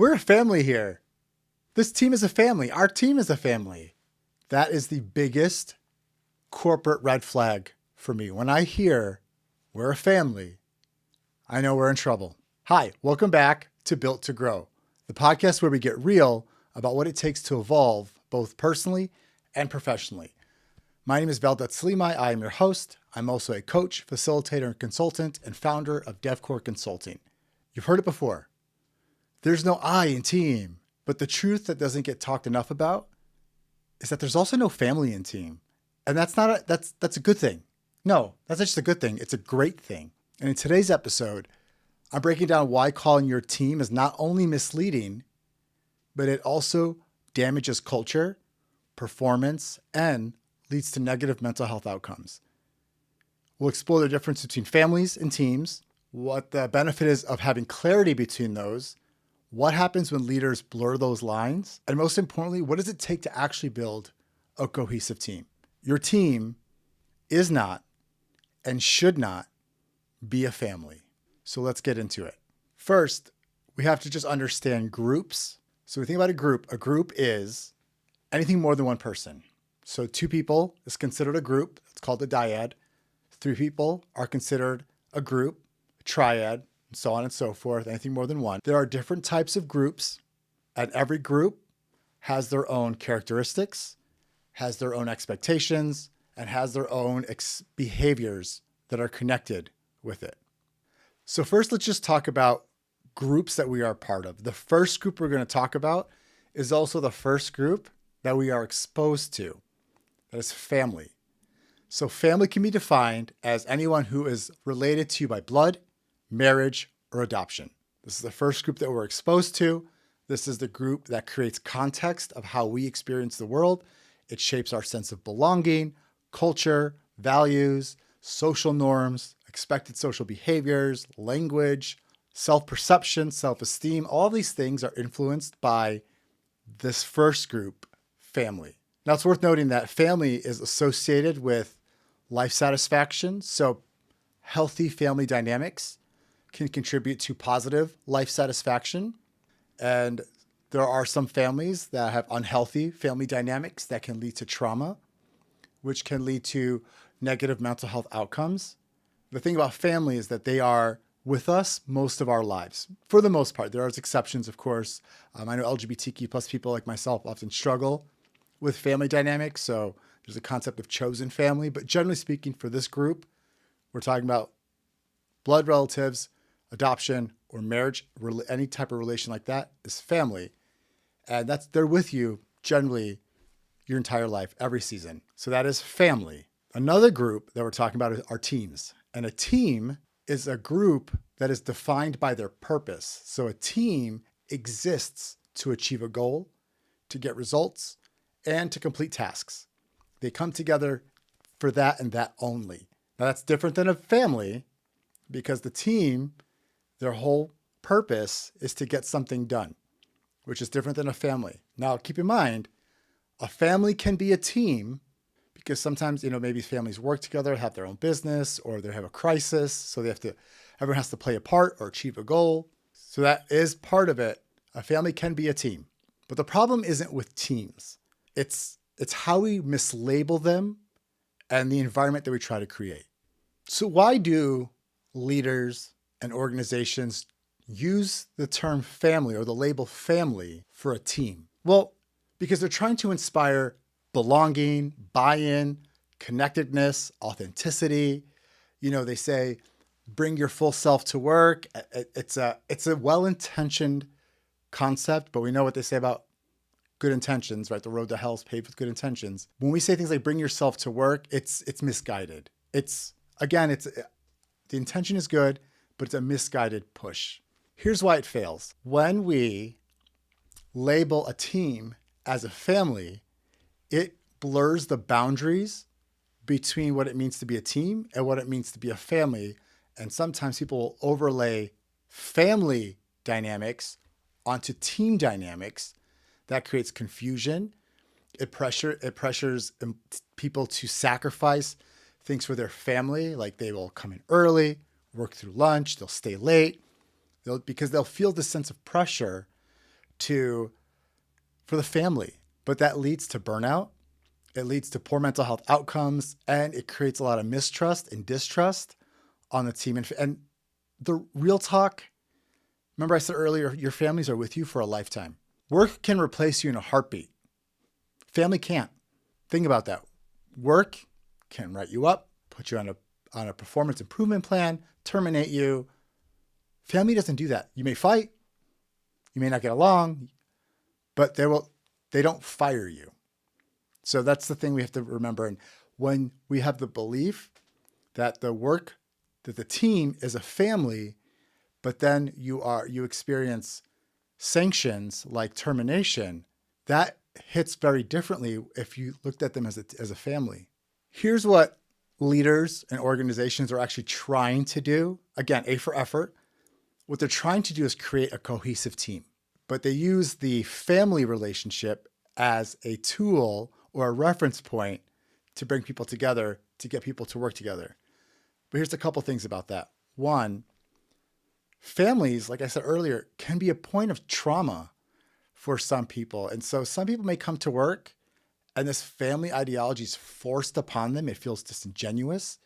We're a family here. This team is a family. Our team is a family. That is the biggest corporate red flag for me. When I hear we're a family, I know we're in trouble. Hi, welcome back to Built to Grow, the podcast where we get real about what it takes to evolve both personally and professionally. My name is Valdet Selimaj. I am your host. I'm also a coach, facilitator, and consultant, and founder of DevCore Consulting. You've heard it before. There's no I in team, but the truth that doesn't get talked enough about is that there's also no family in team. And that's a good thing. No, that's not just a good thing. It's a great thing. And in today's episode, I'm breaking down why calling your team is not only misleading, but it also damages culture, performance, and leads to negative mental health outcomes. We'll explore the difference between families and teams, what the benefit is of having clarity between those, what happens when leaders blur those lines, and most importantly, what does it take to actually build a cohesive team? Your team is not and should not be a family. So let's get into it. First, we have to just understand groups. So we think about a group is anything more than one person. So 2 people is considered a group. It's called a dyad. 3 people are considered a group, a triad, and so on and so forth, anything more than one. There are different types of groups, and every group has their own characteristics, has their own expectations, and has their own behaviors that are connected with it. So first, let's just talk about groups that we are part of. The first group we're going to talk about is also the first group that we are exposed to. That is family. So family can be defined as anyone who is related to you by blood, marriage, or adoption. This is the first group that we're exposed to. This is the group that creates context of how we experience the world. It shapes our sense of belonging, culture, values, social norms, expected social behaviors, language, self-perception, self-esteem. All these things are influenced by this first group, family. Now, it's worth noting that family is associated with life satisfaction. So healthy family dynamics can contribute to positive life satisfaction. And there are some families that have unhealthy family dynamics that can lead to trauma, which can lead to negative mental health outcomes. The thing about family is that they are with us most of our lives. For the most part, there are exceptions, of course. I know LGBTQ plus people like myself often struggle with family dynamics. So there's a concept of chosen family. But generally speaking, for this group, we're talking about blood relatives, adoption, or marriage, any type of relation like that is family. And they're with you generally your entire life, every season. So that is family. Another group that we're talking about are teams. And a team is a group that is defined by their purpose. So a team exists to achieve a goal, to get results, and to complete tasks. They come together for that and that only. Now that's different than a family because the team, their whole purpose is to get something done, which is different than a family. Now keep in mind, a family can be a team because sometimes, maybe families work together, have their own business, or they have a crisis. So everyone has to play a part or achieve a goal. So that is part of it. A family can be a team, but the problem isn't with teams. It's how we mislabel them and the environment that we try to create. So why do leaders and organizations use the term family or the label family for a team? Well, because they're trying to inspire belonging, buy-in, connectedness, authenticity. They say, bring your full self to work. It's a well-intentioned concept, but we know what they say about good intentions, right? The road to hell is paved with good intentions. When we say things like bring yourself to work, it's misguided. The intention is good, but it's a misguided push. Here's why it fails. When we label a team as a family, it blurs the boundaries between what it means to be a team and what it means to be a family. And sometimes people will overlay family dynamics onto team dynamics. That creates confusion. It pressures people to sacrifice things for their family, like they will come in early, work through lunch, they'll stay late, because they'll feel this sense of pressure for the family. But that leads to burnout. It leads to poor mental health outcomes, and it creates a lot of mistrust and distrust on the team. And the real talk, remember I said earlier, your families are with you for a lifetime. Work can replace you in a heartbeat. Family can't. Think about that. Work can write you up, put you on a performance improvement plan, terminate you. Family doesn't do that. You may fight, you may not get along, but they don't fire you. So that's the thing we have to remember. And when we have the belief that the team is a family, but then you experience sanctions like termination, that hits very differently if you looked at them as a family. Here's what leaders and organizations are actually trying to do. Again, A for effort. What they're trying to do is create a cohesive team, but they use the family relationship as a tool or a reference point to bring people together, to get people to work together. But here's a couple things about that. One, families, like I said earlier, can be a point of trauma for some people. And so some people may come to work and this family ideology is forced upon them. It feels disingenuous.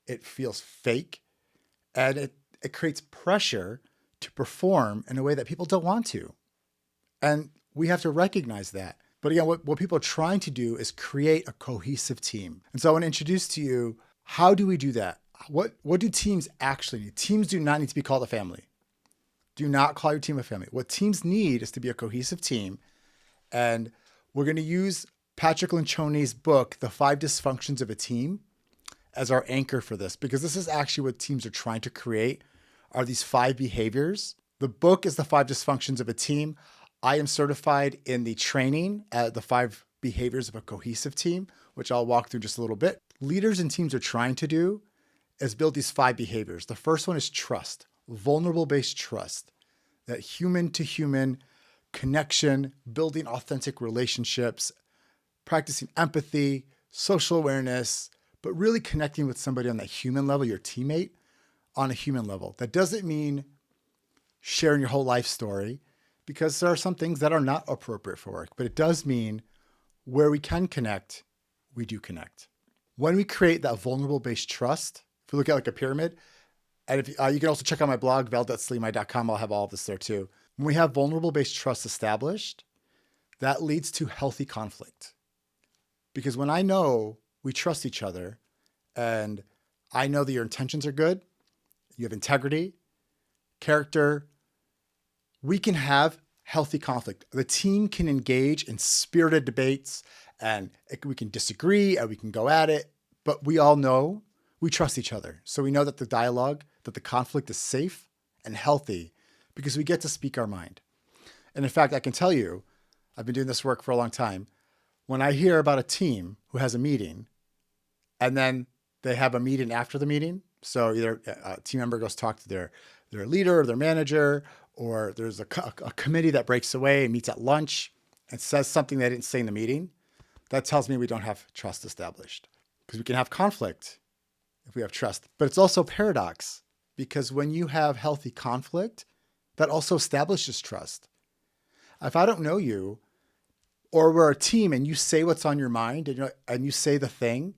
It feels fake. And it creates pressure to perform in a way that people don't want to. And we have to recognize that. But again, what people are trying to do is create a cohesive team. And so I want to introduce to you, how do we do that? What do teams actually need? Teams do not need to be called a family. Do not call your team a family. What teams need is to be a cohesive team. And we're going to use Patrick Lencioni's book, The 5 Dysfunctions of a Team, as our anchor for this, because this is actually what teams are trying to create, are these 5 behaviors. The book is The 5 Dysfunctions of a Team. I am certified in the training, the 5 behaviors of a cohesive team, which I'll walk through just a little bit. Leaders and teams are trying to do is build these 5 behaviors. The first one is trust, vulnerable-based trust, that human-to-human connection, building authentic relationships, practicing empathy, social awareness, but really connecting with somebody on that human level, your teammate, on a human level. That doesn't mean sharing your whole life story, because there are some things that are not appropriate for work, but it does mean where we can connect, we do connect. When we create that vulnerable-based trust, if we look at like a pyramid, and if you can also check out my blog, valdetselimaj.com, I'll have all of this there too. When we have vulnerable-based trust established, that leads to healthy conflict. Because when I know we trust each other, and I know that your intentions are good, you have integrity, character, we can have healthy conflict. The team can engage in spirited debates, and we can disagree and we can go at it, but we all know we trust each other. So we know that the dialogue, that the conflict is safe and healthy because we get to speak our mind. And in fact, I can tell you, I've been doing this work for a long time. When I hear about a team who has a meeting and then they have a meeting after the meeting, so either a team member goes talk to their leader or their manager, or there's a committee that breaks away and meets at lunch and says something they didn't say in the meeting, that tells me we don't have trust established. Because we can have conflict if we have trust. But it's also a paradox, because when you have healthy conflict, that also establishes trust. If I don't know you, or we're a team and you say what's on your mind and you say the thing,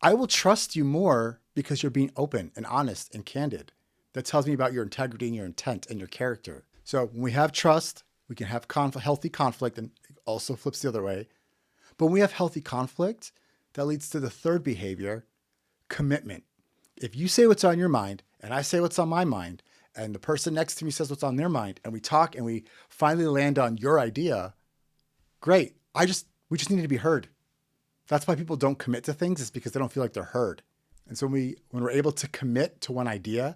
I will trust you more because you're being open and honest and candid. That tells me about your integrity and your intent and your character. So when we have trust, we can have healthy conflict, and it also flips the other way. But when we have healthy conflict, that leads to the third behavior, commitment. If you say what's on your mind and I say what's on my mind, and the person next to me says what's on their mind, and we talk and we finally land on your idea, great. We just need to be heard. That's why people don't commit to things, is because they don't feel like they're heard. And so when we're able to commit to one idea,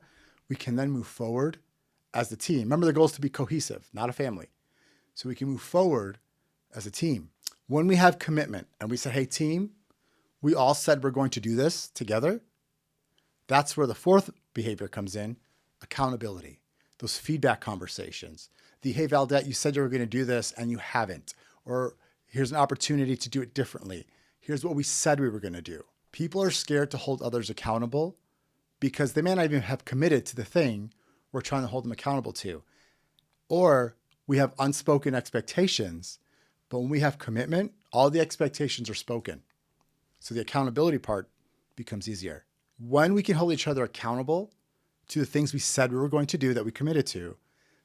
we can then move forward as a team. Remember, the goal is to be cohesive, not a family. So we can move forward as a team. When we have commitment and we say, hey, team, we all said we're going to do this together, that's where the fourth behavior comes in, accountability. Those feedback conversations. Hey, Valdet, you said you were going to do this and you haven't. Or here's an opportunity to do it differently. Here's what we said we were going to do. People are scared to hold others accountable because they may not even have committed to the thing we're trying to hold them accountable to. Or we have unspoken expectations, but when we have commitment, all the expectations are spoken. So the accountability part becomes easier. When we can hold each other accountable to the things we said we were going to do that we committed to,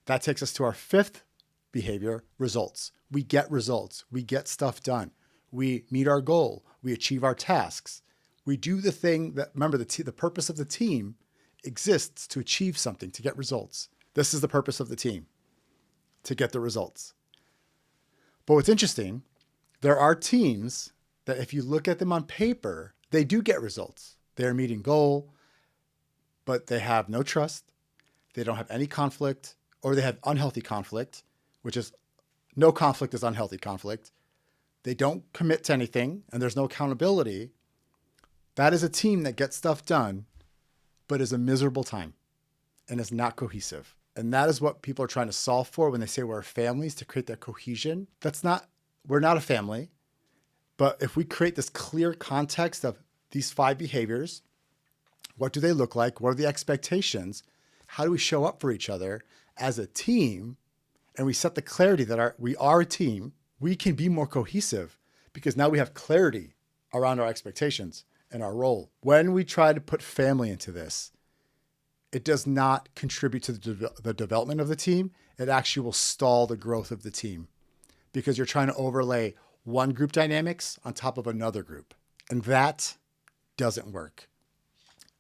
that takes us to our fifth behavior, results. We get results. We get stuff done. We meet our goal. We achieve our tasks. We do the thing that, remember, the purpose of the team exists to achieve something, to get results. This is the purpose of the team, to get the results. But what's interesting, there are teams that if you look at them on paper, they do get results. They're meeting goal, but they have no trust. They don't have any conflict, or they have unhealthy conflict, which is no conflict is unhealthy conflict. They don't commit to anything, and there's no accountability. That is a team that gets stuff done, but is a miserable time and is not cohesive. And that is what people are trying to solve for when they say we're families, to create that cohesion. We're not a family, but if we create this clear context of these 5 behaviors, what do they look like? What are the expectations? How do we show up for each other as a team? And we set the clarity that we are a team. We can be more cohesive because now we have clarity around our expectations and our role. When we try to put family into this, it does not contribute to the development of the team. It actually will stall the growth of the team because you're trying to overlay one group dynamics on top of another group. And that doesn't work.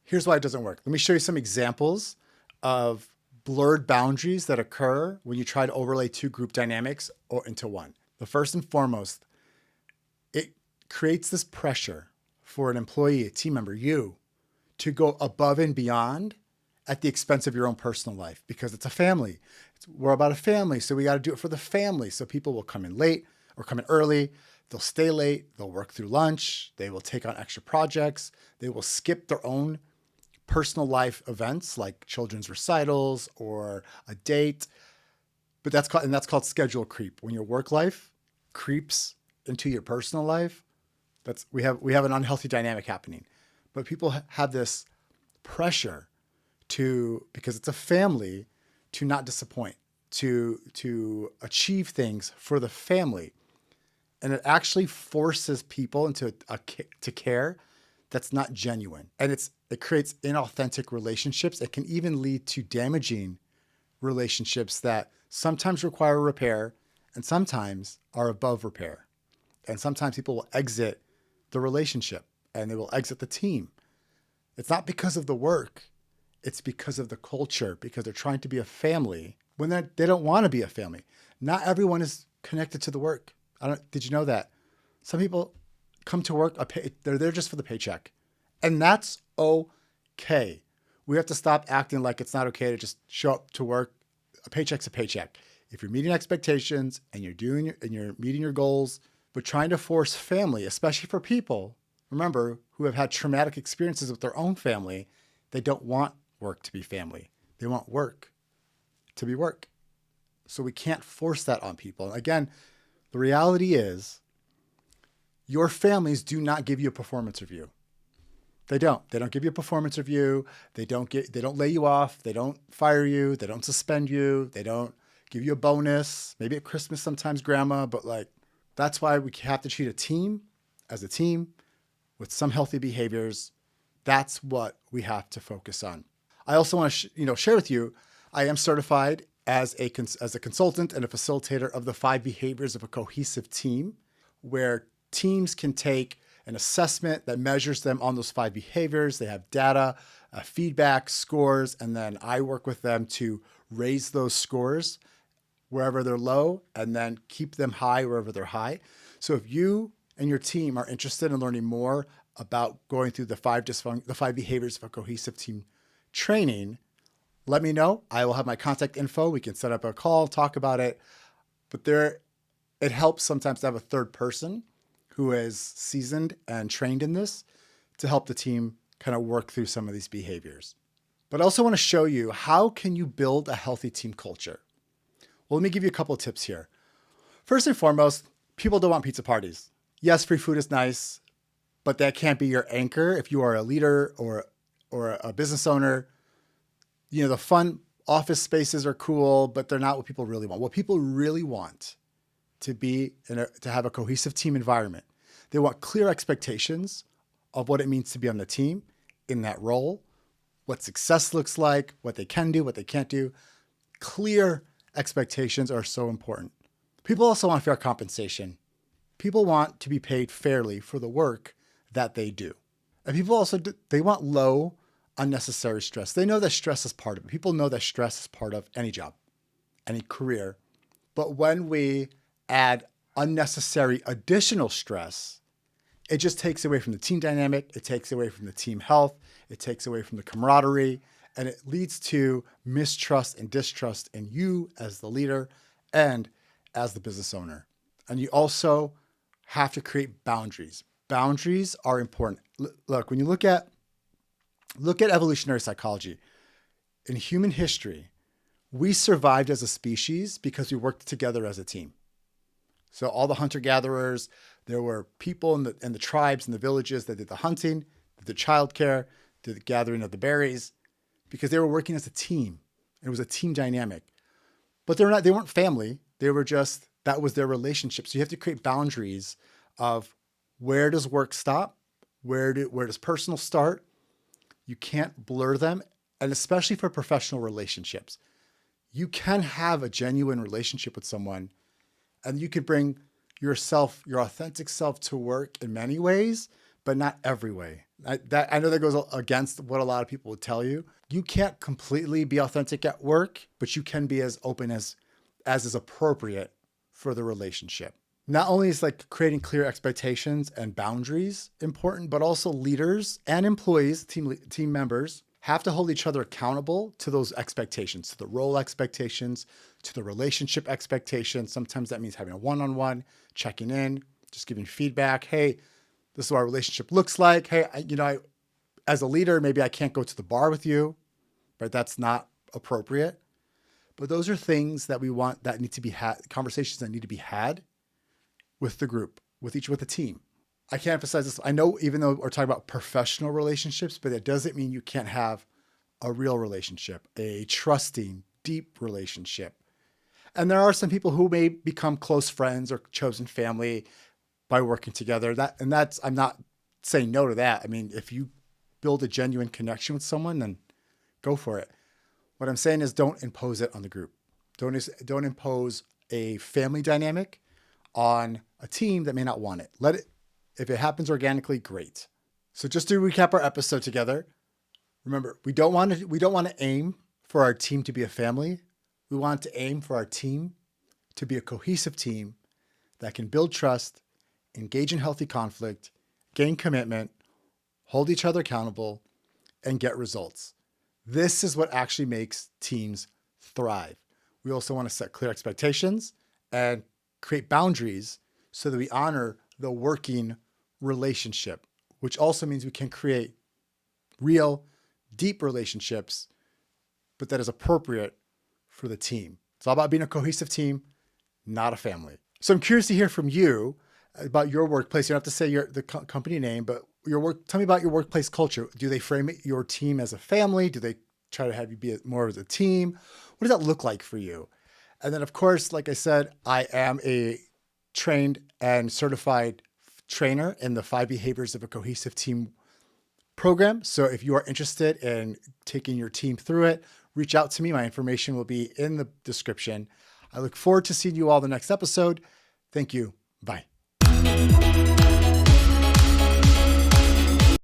Here's why it doesn't work. Let me show you some examples of blurred boundaries that occur when you try to overlay 2 group dynamics into one. The first and foremost, it creates this pressure for an employee, a team member, you, to go above and beyond at the expense of your own personal life because it's a family. We're about a family, so we got to do it for the family. So people will come in late or come in early. They'll stay late. They'll work through lunch. They will take on extra projects. They will skip their own personal life events like children's recitals or a date. But that's called schedule creep. When your work life creeps into your personal life, we have an unhealthy dynamic happening. But people have this pressure because it's a family, to not disappoint, to achieve things for the family. And it actually forces people into to care that's not genuine. And it creates inauthentic relationships. It can even lead to damaging relationships that sometimes require repair and sometimes are above repair. And sometimes people will exit the relationship and they will exit the team. It's not because of the work. It's because of the culture, because they're trying to be a family when they don't want to be a family. Not everyone is connected to the work. Did you know that? Some people come to work, they're there just for the paycheck. And that's okay. We have to stop acting like it's not okay to just show up to work. A paycheck's a paycheck. If you're meeting expectations and you're meeting your goals, but trying to force family, especially for people, remember, who have had traumatic experiences with their own family, they don't want work to be family. They want work to be work. So we can't force that on people. And again, the reality is your families do not give you a performance review. They don't. They don't give you a performance review. They don't lay you off. They don't fire you. They don't suspend you. They don't give you a bonus. Maybe at Christmas sometimes, grandma, but that's why we have to treat a team as a team with some healthy behaviors. That's what we have to focus on. I also want to share with you, I am certified as a consultant and a facilitator of the 5 behaviors of a cohesive team, where teams can take an assessment that measures them on those 5 behaviors. They have data, feedback, scores, and then I work with them to raise those scores wherever they're low and then keep them high wherever they're high. So if you and your team are interested in learning more about going through the 5 behaviors of a cohesive team training, let me know. I will have my contact info. We can set up a call, talk about it. But it helps sometimes to have a third person who is seasoned and trained in this to help the team kind of work through some of these behaviors. But I also want to show you, how can you build a healthy team culture? Well, let me give you a couple of tips here. First and foremost, people don't want pizza parties. Yes, free food is nice, but that can't be your anchor if you are a leader or a business owner. The fun Office spaces are cool, but they're not what people really want. What people really want to have a cohesive team environment. They want clear expectations of what it means to be on the team in that role, what success looks like, what they can do, what they can't do. Clear expectations are so important. People also want fair compensation. People want to be paid fairly for the work that they do. And people also, they want low, unnecessary stress. They know that stress is part of it. People know that stress is part of any job, any career. But when we add unnecessary additional stress, it just takes away from the team dynamic. It takes away from the team health. It takes away from the camaraderie, and it leads to mistrust and distrust in you as the leader and as the business owner. And you also have to create boundaries. Boundaries are important. Look, when you look at evolutionary psychology, in human history, we survived as a species because we worked together as a team. So all the hunter-gatherers, there were people in the tribes and the villages that did the hunting, did the childcare, did the gathering of the berries, because they were working as a team. It was a team dynamic. But they weren't family. They were just, that was their relationship. So you have to create boundaries of where does work stop? Where does personal start? You can't blur them. And especially for professional relationships, you can have a genuine relationship with someone and you could bring yourself, your authentic self to work in many ways, but not every way. I know that goes against what a lot of people would tell you. You can't completely be authentic at work, but you can be as open as is appropriate for the relationship. Not only is like creating clear expectations and boundaries important, but also leaders and employees, team members, have to hold each other accountable to those expectations, to the role expectations, to the relationship expectations. Sometimes that means having a one-on-one, checking in, just giving feedback. Hey, this is what our relationship looks like. Hey, as a leader, maybe I can't go to the bar with you, right? That's not appropriate. But those are things that we want, that need to be had, conversations that need to be had with the group, with the team. I can't emphasize this. I know even though we're talking about professional relationships, but it doesn't mean you can't have a real relationship, a trusting, deep relationship. And there are some people who may become close friends or chosen family by working together. I'm not saying no to that. I mean, if you build a genuine connection with someone, then go for it. What I'm saying is don't impose it on the group. Don't impose a family dynamic on a team that may not want it. Let it. If it happens organically, great. So just to recap our episode together, remember, we don't want to aim for our team to be a family. We want to aim for our team to be a cohesive team that can build trust, engage in healthy conflict, gain commitment, hold each other accountable, and get results. This is what actually makes teams thrive. We also want to set clear expectations and create boundaries so that we honor the working relationship, which also means we can create real, deep relationships, but that is appropriate for the team. It's all about being a cohesive team, not a family. So I'm curious to hear from you about your workplace. You don't have to say the company name, but tell me about your workplace culture. Do they frame your team as a family? Do they try to have you be more as a team? What does that look like for you? And then, of course, like I said, I am a trained and certified trainer in the 5 behaviors of a cohesive team program. So if you are interested in taking your team through it, reach out to me. My information will be in the description. I look forward to seeing you all the next episode. Thank you. Bye.